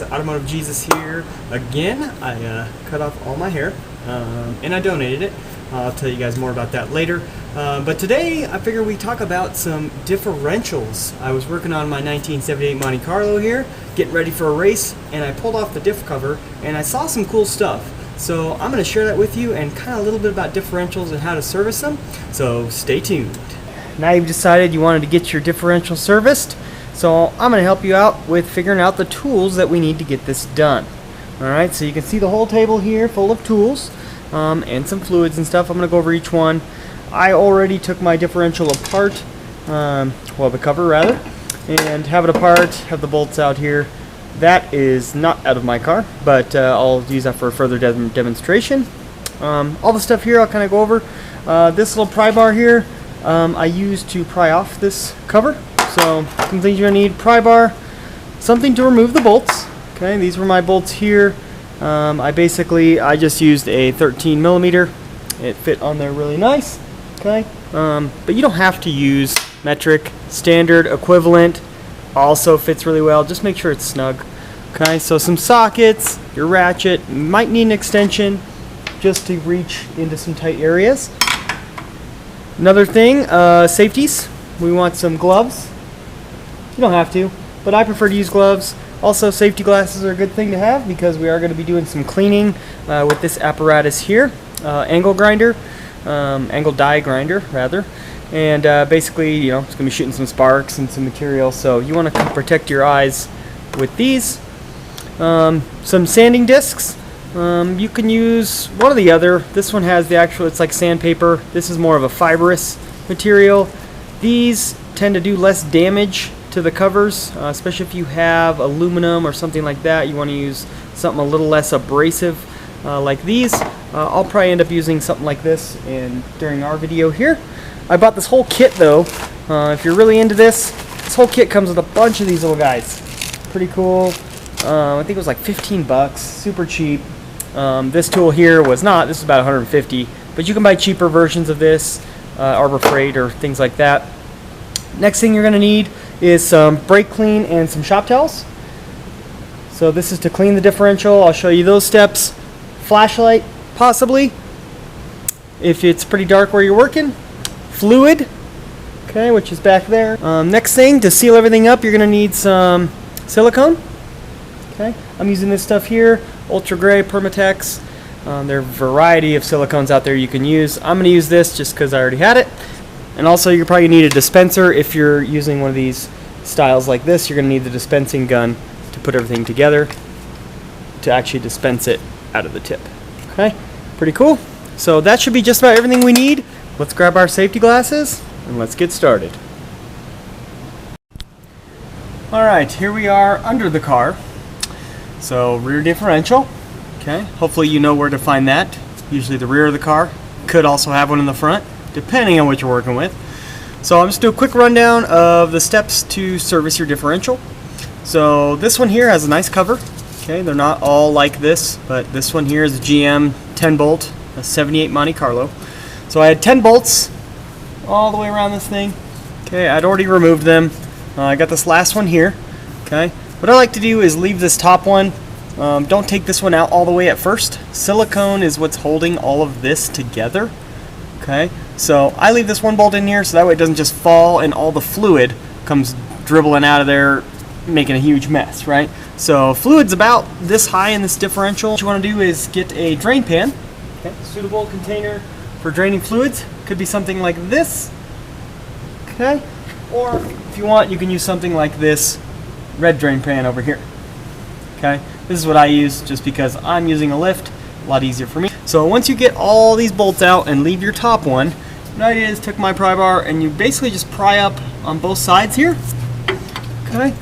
Automotive Jesus here again. I cut off all my hair and I donated it. I'll tell you guys more about that later. But today I figure we talk about some differentials. I was working on my 1978 Monte Carlo here, getting ready for a race, and I pulled off the diff cover and I saw some cool stuff. So I'm going to share that with you and kind of a little bit about differentials and how to service them. So stay tuned. Now you've decided you wanted to get your differential serviced. So I'm going to help you out with figuring out the tools that we need to get this done. Alright, so you can see the whole table here full of tools and some fluids and stuff. I'm going to go over each one. I already took my differential apart, well, the cover rather, and have it apart, have the bolts out here. That is not out of my car, but I'll use that for a further demonstration. All the stuff here I'll kind of go over. This little pry bar here I use to pry off this cover. So some things you're going to need: pry bar, something to remove the bolts. Okay, these were my bolts here. I just used a 13 millimeter. It fit on there really nice. Okay, but you don't have to use metric. Standard equivalent also fits really well. Just make sure it's snug. Okay, so some sockets, your ratchet, might need an extension just to reach into some tight areas. Another thing, safeties. We want some gloves. You don't have to, but I prefer to use gloves. Also, safety glasses are a good thing to have because we are going to be doing some cleaning with this apparatus here. Angle grinder, angle die grinder rather. And basically, you know, it's going to be shooting some sparks and some material, so you want to protect your eyes with these. Some sanding discs. You can use one or the other. This one has the actual, it's like sandpaper. This is more of a fibrous material. These tend to do less damage to the covers, especially if you have aluminum or something like that. You want to use something a little less abrasive like these. I'll probably end up using something like this during our video here. I bought this whole kit though. If you're really into this whole kit comes with a bunch of these little guys. Pretty cool. I think it was like 15 bucks, super cheap. This tool here was not. This is about 150, but you can buy cheaper versions of this, Arbor Freight or things like that. Next thing you're going to need is some brake clean and some shop towels. So this is to clean the differential. I'll show you those steps. Flashlight, possibly, if it's pretty dark where you're working. Fluid, okay, which is back there. Next thing, to seal everything up, you're going to need some silicone. Okay, I'm using this stuff here, Ultra Gray, Permatex. There are a variety of silicones out there you can use. I'm going to use this just because I already had it. And also, you're probably going to need a dispenser. If you're using one of these styles like this, you're going to need the dispensing gun to put everything together to actually dispense it out of the tip. Okay, pretty cool. So that should be just about everything we need. Let's grab our safety glasses and let's get started. Alright, here we are under the car. So rear differential. Okay, hopefully you know where to find that. Usually the rear of the car. Could also have one in the front, depending on what you're working with. So I'm just do a quick rundown of the steps to service your differential. So this one here has a nice cover. Okay, they're not all like this, but this one here is a GM 10 bolt, a 78 Monte Carlo. So I had 10 bolts all the way around this thing. Okay, I'd already removed them. I got this last one here. Okay, what I like to do is leave this top one. Don't take this one out all the way at first. Silicone is what's holding all of this together. Okay, so I leave this one bolt in here so that way it doesn't just fall and all the fluid comes dribbling out of there, making a huge mess, right? So fluid's about this high in this differential. What you want to do is get a drain pan. Okay, suitable container for draining fluids. Could be something like this. Okay, or if you want, you can use something like this red drain pan over here. Okay, this is what I use just because I'm using a lift. A lot easier for me. So once you get all these bolts out and leave your top one, what I did is took my pry bar and you basically just pry up on both sides here. Okay,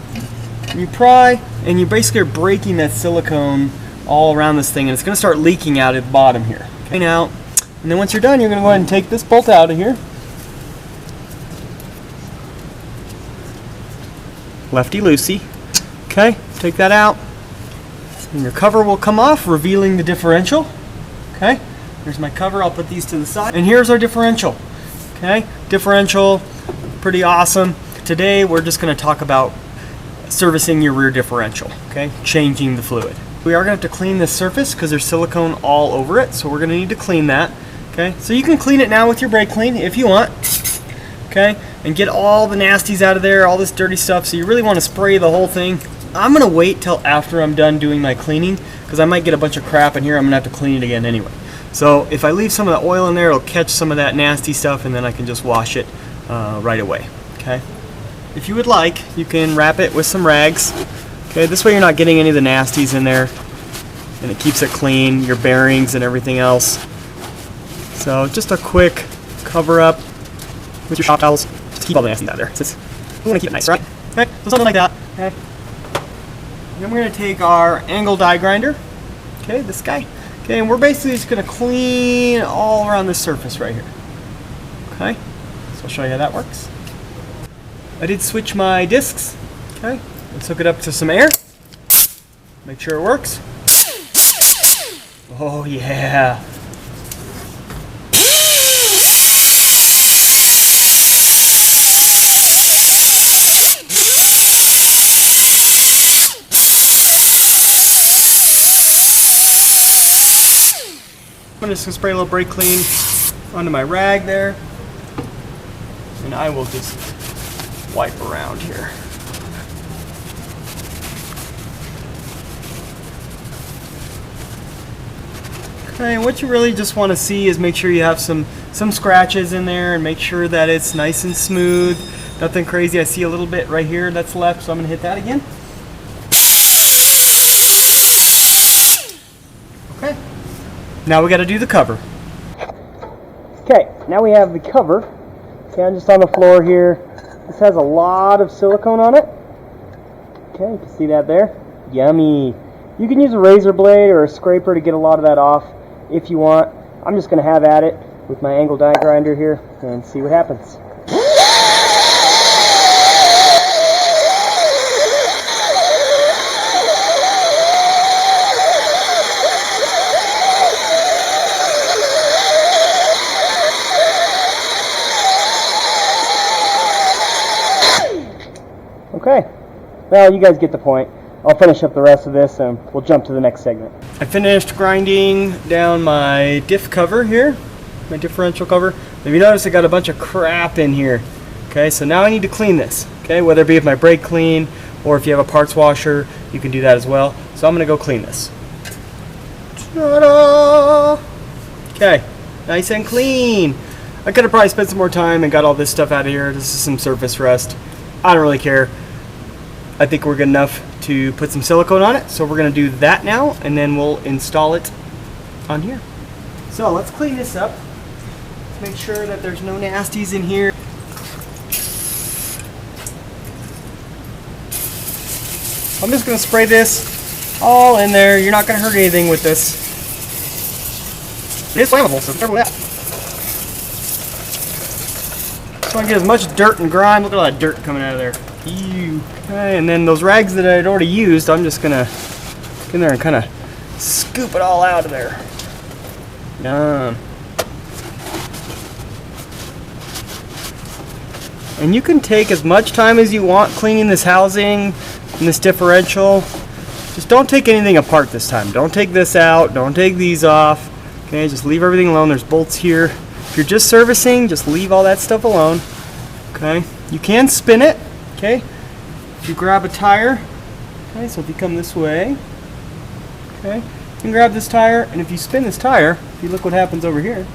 you pry and you basically are breaking that silicone all around this thing, and it's going to start leaking out at the bottom here. Okay, now, and then once you're done, you're going to go ahead and take this bolt out of here. Lefty loosey. Okay, take that out. And your cover will come off, revealing the differential. Okay, here's my cover. I'll put these to the side. And here's our differential. Okay, differential, pretty awesome. Today we're just going to talk about servicing your rear differential, okay? Changing the fluid. We are going to have to clean this surface because there's silicone all over it, so we're going to need to clean that, okay? So you can clean it now with your brake clean if you want, okay? And get all the nasties out of there, all this dirty stuff. So you really want to spray the whole thing. I'm going to wait till after I'm done doing my cleaning because I might get a bunch of crap in here. I'm going to have to clean it again anyway. So if I leave some of the oil in there, it'll catch some of that nasty stuff, and then I can just wash it right away, okay? If you would like, you can wrap it with some rags. Okay, this way you're not getting any of the nasties in there, and it keeps it clean, your bearings and everything else. So just a quick cover up with your shop towels. Just keep all the nasties out there. We want to keep it nice, right? Okay, so something like that. Okay. Then we're going to take our angle die grinder. Okay, this guy. Okay, and we're basically just going to clean all around this surface right here. Okay, so I'll show you how that works. I did switch my discs. Okay, let's hook it up to some air. Make sure it works. Oh yeah. I'm just going to spray a little brake clean onto my rag there. And I will just wipe around here. Okay, what you really just want to see is make sure you have some scratches in there and make sure that it's nice and smooth. Nothing crazy. I see a little bit right here that's left, so I'm going to hit that again. Okay. Now we got to do the cover. Okay, now we have the cover. Okay, I'm just on the floor here. This has a lot of silicone on it. Okay, you can see that there. Yummy. You can use a razor blade or a scraper to get a lot of that off if you want. I'm just going to have at it with my angle die grinder here and see what happens. Okay, well, you guys get the point. I'll finish up the rest of this and we'll jump to the next segment. I finished grinding down my diff cover here, my differential cover. If you notice, I got a bunch of crap in here. Okay, so now I need to clean this. Okay, whether it be with my brake clean or if you have a parts washer, you can do that as well. So I'm going to go clean this. Ta-da! Okay, nice and clean. I could have probably spent some more time and got all this stuff out of here. This is some surface rust. I don't really care. I think we're good enough to put some silicone on it, so we're going to do that now, and then we'll install it on here. So let's clean this up. Let's make sure that there's no nasties in here. I'm just going to spray this all in there. You're not going to hurt anything with this. It is flammable, so be careful with that. Just want to get as much dirt and grime. Look at all that dirt coming out of there. Ew. Okay, and then those rags that I'd already used, I'm just gonna get in there and kind of scoop it all out of there. Done. And you can take as much time as you want cleaning this housing and this differential. Just don't take anything apart this time. Don't take this out. Don't take these off. Okay, just leave everything alone. There's bolts here. If you're just servicing, just leave all that stuff alone. Okay, you can spin it. Okay, if you grab a tire, okay, so if you come this way, okay, you can grab this tire, and if you spin this tire, if you look what happens over here,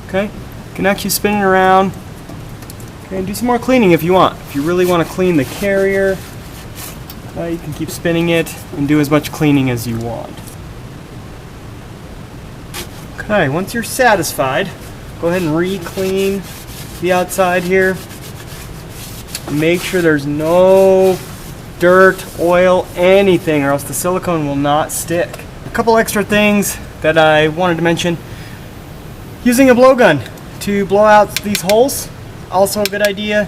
okay, you can actually spin it around, okay, and do some more cleaning if you want. If you really want to clean the carrier, you can keep spinning it and do as much cleaning as you want. Okay, once you're satisfied, go ahead and re-clean the outside here. Make sure there's no dirt, oil, anything, or else the silicone will not stick. A couple extra things that I wanted to mention. Using a blowgun to blow out these holes, also a good idea,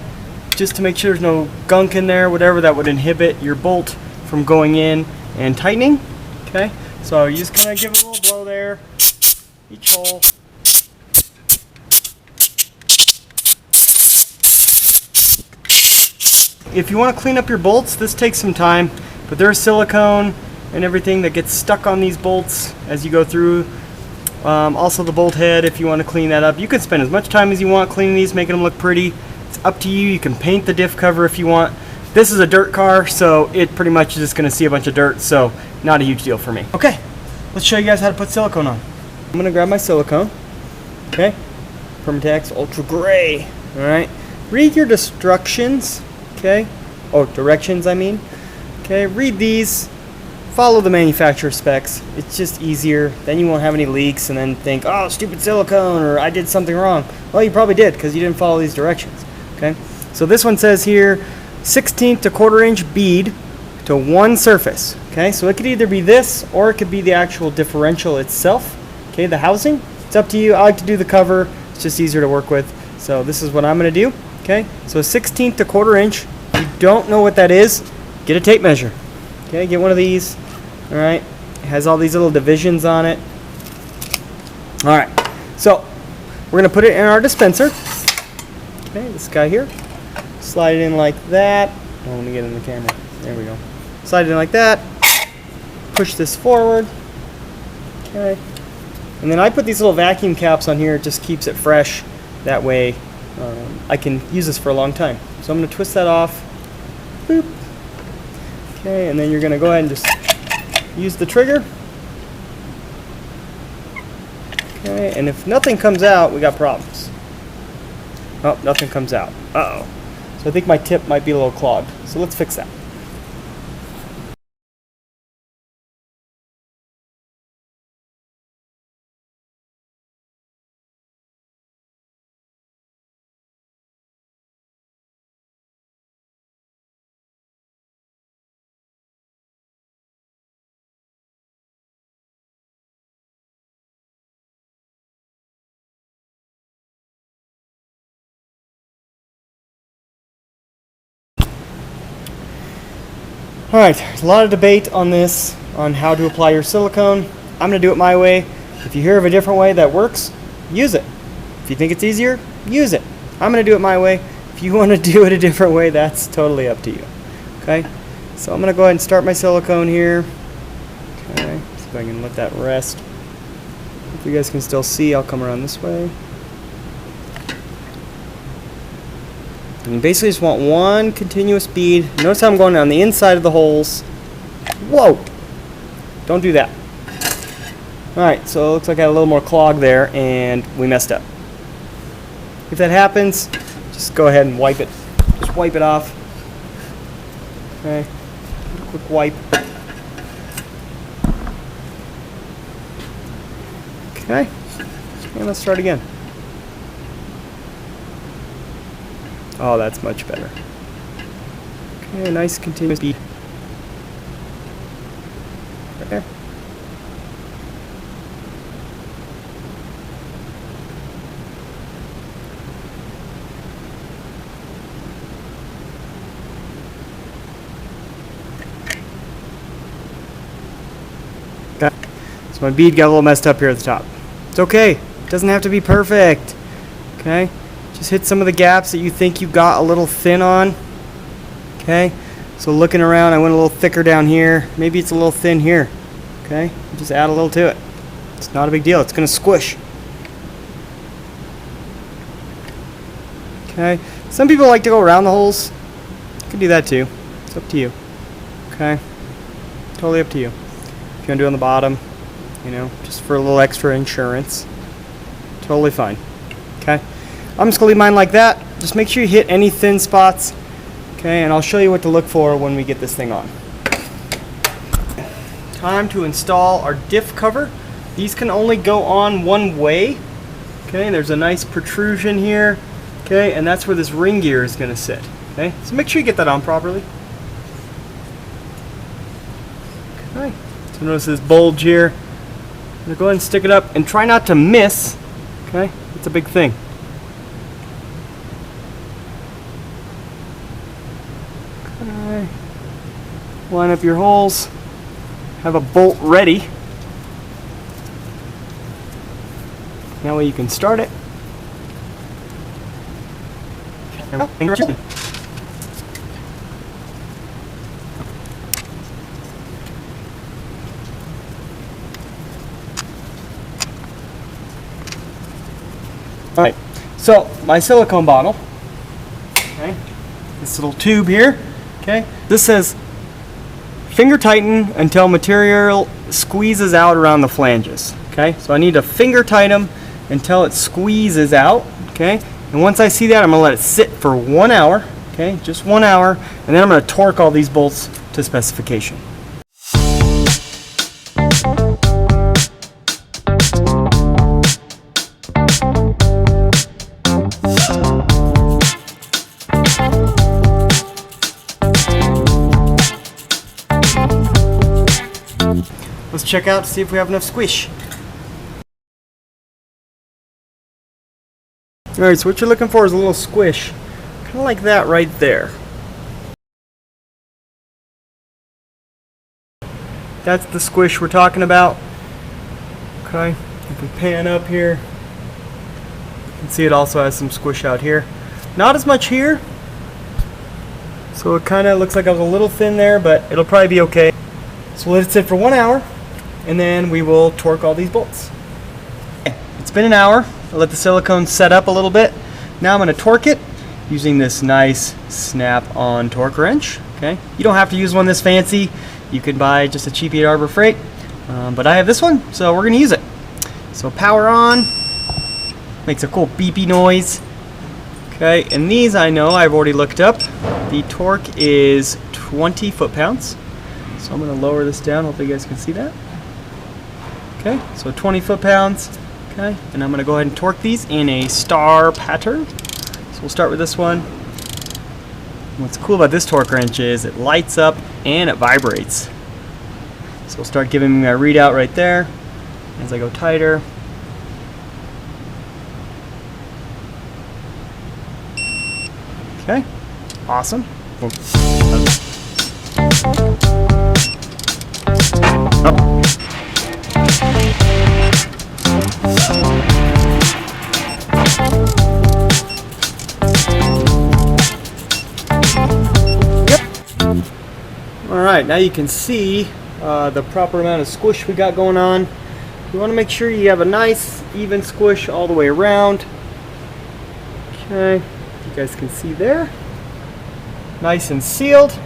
just to make sure there's no gunk in there, whatever that would inhibit your bolt from going in and tightening. Okay, so you just kind of give it a little blow there, each hole. if you want to clean up your bolts, this takes some time, but there's silicone and everything that gets stuck on these bolts as you go through. Also the bolt head, if you want to clean that up. You can spend as much time as you want cleaning these, making them look pretty. It's up to you. You can paint the diff cover if you want. This is a dirt car, so it pretty much is just going to see a bunch of dirt, so not a huge deal for me. Okay, let's show you guys how to put silicone on. I'm going to grab my silicone. Okay, Permatex Ultra Gray. Alright, read your instructions. Okay, directions I mean. Okay, read these. Follow the manufacturer specs. It's just easier. Then you won't have any leaks and then think, oh, stupid silicone, or I did something wrong. Well, you probably did because you didn't follow these directions. Okay, so this one says here 1/16 to 1/4 inch bead to one surface. Okay, so it could either be this or it could be the actual differential itself. Okay, the housing. It's up to you. I like to do the cover. It's just easier to work with. So this is what I'm going to do. Okay, so 1/16 to 1/4 inch. If you don't know what that is, get a tape measure. Okay, get one of these. All right, it has all these little divisions on it. All right, so we're gonna put it in our dispenser. Okay, this guy here. Slide it in like that. Oh, let me get in the camera. There we go. Slide it in like that. Push this forward. Okay, and then I put these little vacuum caps on here. It just keeps it fresh. That way, I can use this for a long time. So I'm gonna twist that off. Boop. Okay, and then you're gonna go ahead and just use the trigger. Okay, and if nothing comes out, we got problems. Oh, nothing comes out. Uh-oh. So I think my tip might be a little clogged. So let's fix that. Alright, a lot of debate on this, on how to apply your silicone. I'm going to do it my way. If you hear of a different way that works, use it. If you think it's easier, use it. I'm going to do it my way. If you want to do it a different way, that's totally up to you. Okay, so I'm going to go ahead and start my silicone here. Okay, see if I can let that rest. If you guys can still see, I'll come around this way. And you basically just want one continuous bead. Notice how I'm going on the inside of the holes. Whoa! Don't do that. Alright, so it looks like I had a little more clog there and we messed up. If that happens, just go ahead and wipe it. Just wipe it off. Okay, quick wipe. Okay, and let's start again. Oh, that's much better. Okay, nice continuous bead. Right there. Okay. So my bead got a little messed up here at the top. It's okay. It doesn't have to be perfect. Okay. Just hit some of the gaps that you think you got a little thin on. Okay, so looking around, I went a little thicker down here. Maybe it's a little thin here. Okay, just add a little to it. It's not a big deal. It's going to squish. Okay, some people like to go around the holes. You can do that too. It's up to you. Okay, totally up to you. If you want to do it on the bottom, you know, just for a little extra insurance, totally fine. Okay. I'm just going to leave mine like that. Just make sure you hit any thin spots. Okay, and I'll show you what to look for when we get this thing on. Time to install our diff cover. These can only go on one way. Okay, there's a nice protrusion here. Okay, and that's where this ring gear is going to sit. Okay, so make sure you get that on properly. Okay, so notice this bulge here. I'm going to go ahead and stick it up and try not to miss. Okay, it's a big thing. Okay. Line up your holes. Have a bolt ready. That way you can start it. Alright, so my silicone bottle, okay, this little tube here, okay, this says finger tighten until material squeezes out around the flanges, okay, so I need to finger tighten them until it squeezes out, okay, and once I see that, I'm going to let it sit for 1 hour, okay, just 1 hour, and then I'm going to torque all these bolts to specification. Let's check out to see if we have enough squish. Alright, so what you're looking for is a little squish. Kind of like that right there. That's the squish we're talking about. Okay, if we pan up here, you can see it also has some squish out here. Not as much here. So it kind of looks like I was a little thin there, but it'll probably be okay. So let it sit for 1 hour, and then we will torque all these bolts. Okay, it's been an hour. I'll let the silicone set up a little bit. Now I'm going to torque it using this nice snap-on torque wrench. Okay, you don't have to use one this fancy. You can buy just a cheapy at Harbor Freight, but I have this one, so we're going to use it. So power on, makes a cool beepy noise. Okay, and these I know I've already looked up. The torque is 20 foot-pounds. So I'm going to lower this down. Hopefully you guys can see that. Okay, so 20 foot-pounds. Okay, and I'm going to go ahead and torque these in a star pattern. So we'll start with this one. What's cool about this torque wrench is it lights up and it vibrates. So we'll start giving me my readout right there as I go tighter. Okay, awesome. Alright, now you can see the proper amount of squish we got going on. You want to make sure you have a nice even squish all the way around. Okay, you guys can see there. Nice and sealed.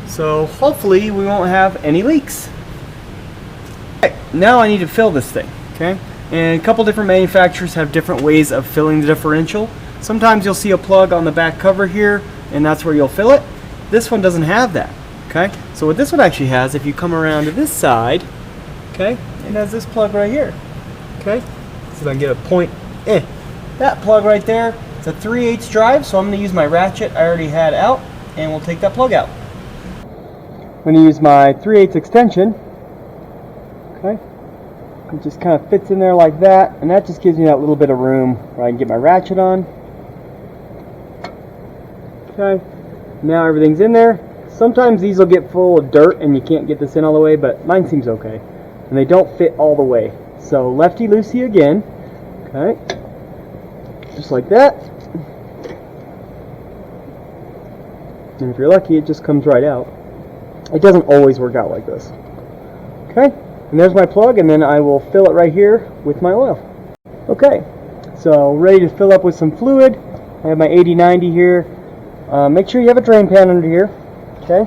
So hopefully we won't have any leaks. Okay, now I need to fill this thing. Okay, and a couple different manufacturers have different ways of filling the differential. Sometimes you'll see a plug on the back cover here, and that's where you'll fill it. This one doesn't have that. Okay, so what this one actually has, if you come around to this side, okay, it has this plug right here. Okay, see if I can get a point. That plug right there, it's a 3/8 drive, so I'm going to use my ratchet I already had out, and we'll take that plug out. I'm going to use my 3/8 extension. Okay, it just kind of fits in there like that, and that just gives me that little bit of room where I can get my ratchet on. Okay, now everything's in there. Sometimes these will get full of dirt and you can't get this in all the way, but mine seems okay. And they don't fit all the way. So lefty-loosey again. Okay, just like that. And if you're lucky, it just comes right out. It doesn't always work out like this. Okay, and there's my plug, and then I will fill it right here with my oil. Okay, so ready to fill up with some fluid. I have my 80/90 here. Make sure you have a drain pan under here. Okay,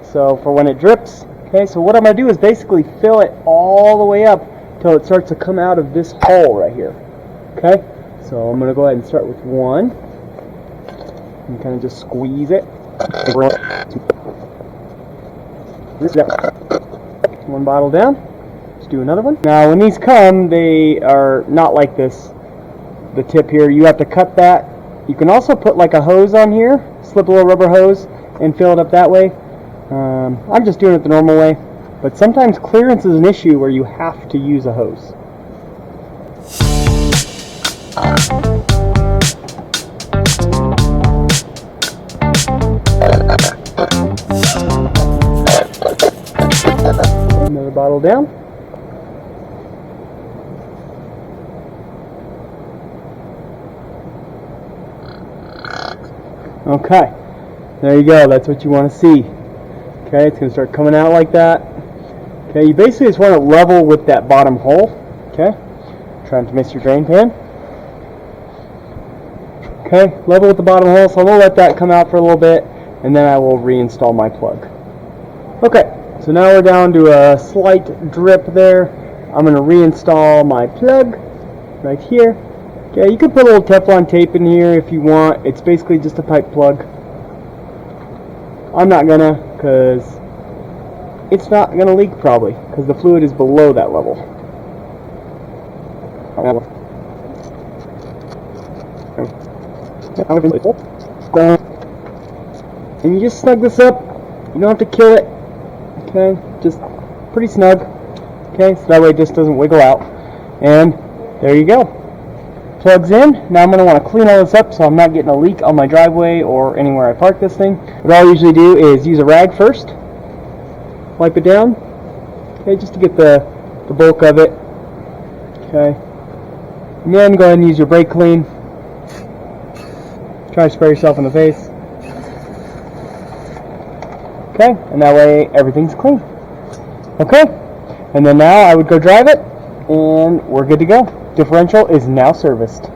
so for when it drips. Okay, so what I'm going to do is basically fill it all the way up till it starts to come out of this hole right here. Okay, so I'm going to go ahead and start with one and kind of just squeeze it. One bottle down. Let's do another one. Now when these come, they are not like this. The tip here, you have to cut that. You can also put like a hose on here, slip a little rubber hose and fill it up that way. I'm just doing it the normal way, but sometimes clearance is an issue where you have to use a hose. Another bottle down. Okay, there you go. That's what you want to see. Okay, it's going to start coming out like that. Okay, you basically just want it level with that bottom hole. Okay, Trying to miss your drain pan. Okay, level with the bottom hole, so I'm going to let that come out for a little bit, and then I will reinstall my plug. Okay, so now we're down to a slight drip there. I'm going to reinstall my plug right here. Okay, you can put a little Teflon tape in here if you want. It's basically just a pipe plug. I'm not gonna, because it's not gonna leak probably, because the fluid is below that level. And you just snug this up. You don't have to kill it. Okay, just pretty snug. Okay, so that way it just doesn't wiggle out. And there you go. Plugs in. Now I'm going to want to clean all this up so I'm not getting a leak on my driveway or anywhere I park this thing. What I'll usually do is use a rag first. Wipe it down. Okay, just to get the bulk of it. Okay. And then go ahead and use your brake clean. Try to spray yourself in the face. Okay, and that way everything's clean. Okay, and then now I would go drive it, and we're good to go. Differential is now serviced.